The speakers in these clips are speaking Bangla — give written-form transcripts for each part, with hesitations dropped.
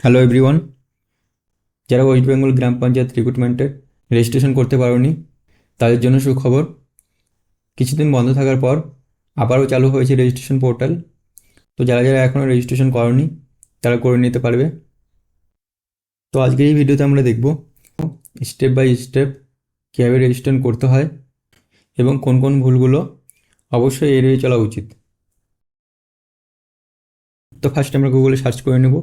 হ্যালো এভরিওয়ান, যারা ওয়েস্ট বেঙ্গল গ্রাম পঞ্চায়েত রিক্রুটমেন্টের রেজিস্ট্রেশন করতে পারোনি তাদের জন্য সুখবর। কিছুদিন বন্ধ থাকার পর আবারও চালু হয়েছে রেজিস্ট্রেশন পোর্টাল। তো যারা যারা এখনও রেজিস্ট্রেশন করনি তারা করে নিতে পারবে। তো আজকের এই ভিডিওতে আমরা দেখব স্টেপ বাই স্টেপ কীভাবে রেজিস্ট্রেশন করতে হয় এবং কোন কোন ভুলগুলো অবশ্যই এড়িয়ে চলা উচিত। তো ফার্স্ট আমরা গুগলে সার্চ করে নেব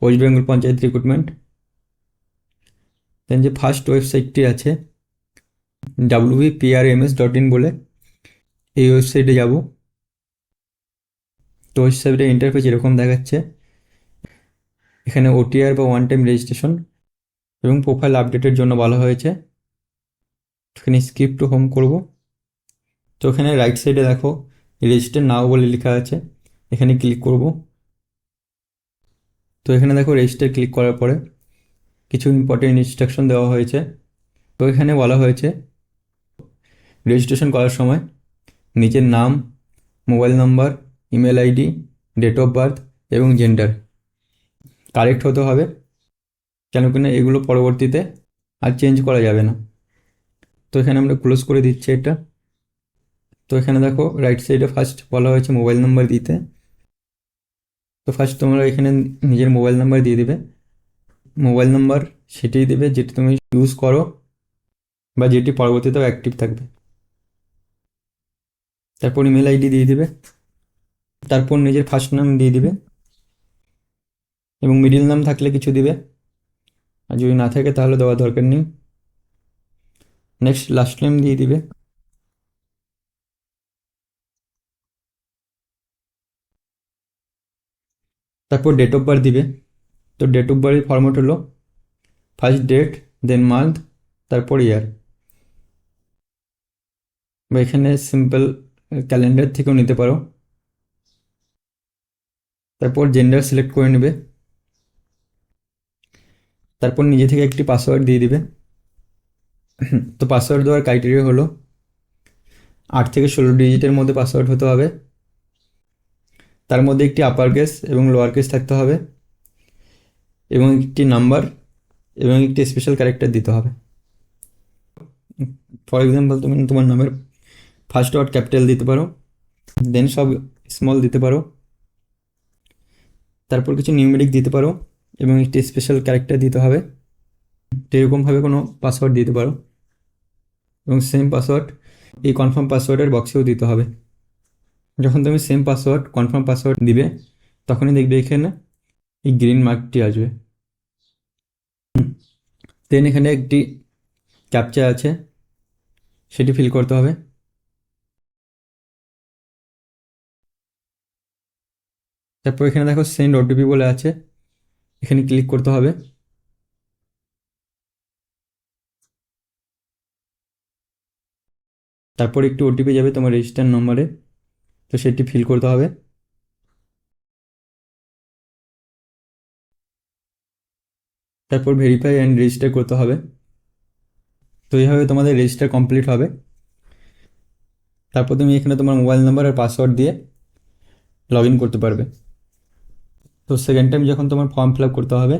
ওয়েস্ট বেঙ্গল পঞ্চায়েত রিক্রুটমেন্ট। দেন যে ফার্স্ট ওয়েবসাইটটি আছে wprms.in বলে, এই ওয়েবসাইটে যাব। তো ওয়েবসাইটের ইন্টারফেস এরকম দেখাচ্ছে। এখানে ওটিআর বা ওয়ান টাইম রেজিস্ট্রেশন এবং প্রোফাইল আপডেটের জন্য বলা হয়েছে। এখানে স্কিপ টু হোম করব। তো এখানে রাইট সাইডে দেখো রেজিস্টার নাও বলে লেখা আছে, এখানে ক্লিক করব। তো এখানে দেখো রেজিস্টার ক্লিক করার পরে কিছু ইম্পর্টেন্ট ইনস্ট্রাকশন দেওয়া হয়েছে। তো এখানে বলা হয়েছে রেজিস্ট্রেশন করার সময় নিজের নাম, mobile number, email ID, date of birth এবং জেন্ডার কারেক্ট হতে হবে, কেন কিনা এগুলো পরবর্তীতে আর চেঞ্জ করা যাবে না। তো এখানে আমরা ক্লোজ করে দিচ্ছি এটা। তো এখানে দেখো রাইট সাইডে ফার্স্ট বলা হয়েছে মোবাইল নাম্বার দিতে। তো ফার্স্ট তোমরা এখানে নিজের মোবাইল নাম্বার দিয়ে দেবে। মোবাইল নাম্বার সেটাই দেবে যেটি তুমি ইউজ করো বা যেটি পরবর্তীতেও অ্যাক্টিভ থাকবে। তারপর ইমেল আইডি দিয়ে দিবে। তারপর নিজের ফার্স্ট নাম দিয়ে দিবে এবং মিডিল নাম থাকলে কিছু দিবে, আর যদি না থাকে তাহলে দেওয়ার দরকার নেই। নেক্সট লাস্ট নেম দিয়ে দিবে। তারপর ডেট অফ বার্থ দিবে। তো ডেট অফ বার্থের ফরম্যাট হলো ফার্স্ট ডেট, দেন মান্থ, তারপর ইয়ার, বা এখানে সিম্পল ক্যালেন্ডার থেকেও নিতে পারো। তারপর জেন্ডার সিলেক্ট করে নেবে। তারপর নিজে থেকে একটি পাসওয়ার্ড দিয়ে দিবে। তো পাসওয়ার্ড দেওয়ার ক্রাইটেরিয়া হলো 8 থেকে 16 ডিজিটের মধ্যে পাসওয়ার্ড হতে হবে, তার মধ্যে একটি আপার কেস এবং লোয়ার কেস থাকতে হবে এবং একটি নাম্বার এবং একটি স্পেশাল ক্যারেক্টার দিতে হবে। ফর এক্সাম্পল তুমি তোমার নামের ফার্স্ট ওয়ার্ড ক্যাপিটাল দিতে পারো, দেন সব স্মল দিতে পারো, তারপর কিছু নিউমেরিক দিতে পারো এবং একটি স্পেশাল ক্যারেক্টার দিতে হবে। তো এরকমভাবে কোনো পাসওয়ার্ড দিতে পারো এবং সেম পাসওয়ার্ড এই কনফার্ম পাসওয়ার্ডের বক্সেও দিতে হবে। যখন তুমি সেম পাসওয়ার্ড কনফার্ম পাসওয়ার্ড দিবে তখনই দেখবে এখানে এই গ্রিন মার্কটি আসবে। দেন এখানে একটি ক্যাপচা আছে, সেটি ফিল করতে হবে। তারপর এখানে দেখো সেন্ড ওটিপি বলে আছে, এখানে ক্লিক করতে হবে। তারপর একটি ওটিপি যাবে তোমার রেজিস্টার নম্বরে, তো সেটি ফিল করতে হবে। তারপর ভেরিফাই অ্যান্ড রেজিস্টার করতে হবে। তো এইভাবে তোমাদের রেজিস্টার কমপ্লিট হবে। তারপর তুমি এখানে তোমার মোবাইল নাম্বার আর পাসওয়ার্ড দিয়ে লগ ইন করতে পারবে। তো সেকেন্ড টাইম যখন তোমার ফর্ম ফিল আপ করতে হবে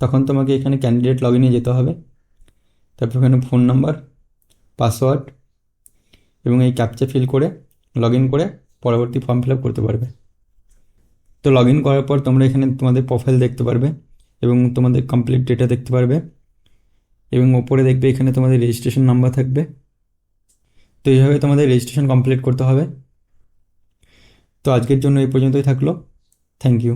তখন তোমাকে এখানে ক্যান্ডিডেট লগ ইনে যেতে হবে। তারপর এখানে ফোন নাম্বার, পাসওয়ার্ড এবং এই ক্যাপচা ফিল করে লগ ইন করে পরবর্তী ফর্ম ফিল আপ করতে পারবে। তো লগ ইন করার পর তোমরা এখানে তোমাদের প্রোফাইল দেখতে পারবে এবং তোমাদের কমপ্লিট ডেটা দেখতে পারবে এবং ওপরে দেখবে এখানে তোমাদের রেজিস্ট্রেশন নাম্বার থাকবে। তো এইভাবে তোমাদের রেজিস্ট্রেশন কমপ্লিট করতে হবে। তো আজকের জন্য এই পর্যন্তই থাকলো। Thank you.